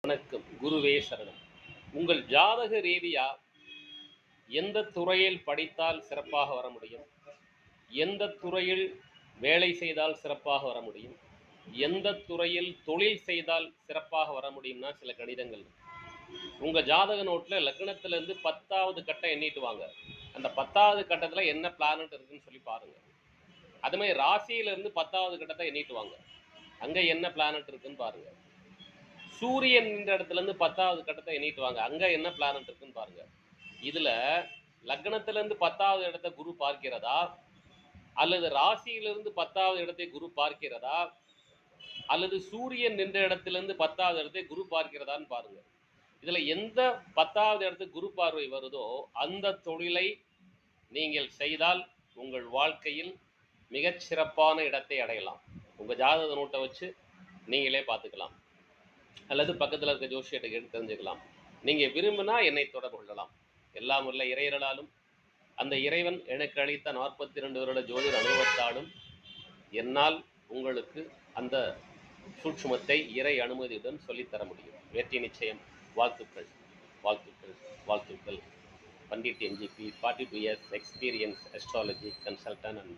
வணக்கம். குருவே சரணம். உங்கள் ஜாதக ரீதியா எந்த துறையில் படித்தால் சிறப்பாக வர முடியும்? எந்த துறையில் வேலை செய்தால் சிறப்பாக வர முடியும்? எந்த துறையில் தொழில் செய்தால் சிறப்பாக வர முடியும்னா சில கணிதங்கள் இருக்கு. உங்க ஜாதக நோட்ல லக்னத்திலிருந்து 10வது கட்டம் எண்ணிட்டு வாங்க. அந்த 10வது கட்டத்துல என்ன பிளானட் இருக்குன்னு சொல்லி பாருங்க. அது மாதிரி ராசியிலிருந்து 10வது கட்டத்தை எண்ணிட்டு வாங்க. அங்க என்ன பிளானட் இருக்குன்னு பாருங்க. சூரியன் என்ற இடத்துல இருந்து 10வது கட்டத்தை எண்ணிட்டு வாங்க. அங்க என்ன பிளானட் இருக்குன்னு பாருங்க. இதுல லக்னத்திலிருந்து 10வது இடத்தை குரு பார்க்கிறதா, அல்லது ராசியிலிருந்து 10வது இடத்தை குரு பார்க்கிறதா, அல்லது சூரியன் நின்ற இடத்திலிருந்து 10வது இடத்தை குரு பார்க்கிறதான்னு பாருங்க. இதுல எந்த 10வது இடத்துக்கு குரு பார்வை வருதோ அந்த தொழிலை நீங்கள் செய்தால் உங்கள் வாழ்க்கையில் மிகச் சிறப்பான இடத்தை அடையலாம். உங்க ஜாதக நோட்டை வச்சு நீங்களே பார்த்துக்கலாம், அல்லது பக்கத்தில் இருக்க ஜோசியத்தை கேட்டு தெரிஞ்சுக்கலாம். நீங்கள் விரும்பினா என்னை தொடர்பு கொள்ளலாம். எல்லாம் உள்ள இறையர்களாலும் அந்த இறைவன் எனக்கு அளித்த 42 வருட ஜோதிட அனுபவத்தாலும் என்னால் உங்களுக்கு அந்த சூட்சுமத்தை இறை அனுமதியுடன் சொல்லித்தர முடியும். வெற்றி நிச்சயம். வாழ்த்துக்கள், வாழ்த்துக்கள், வாழ்த்துக்கள். Pandit MGB, 42 years experience, astrology consultant and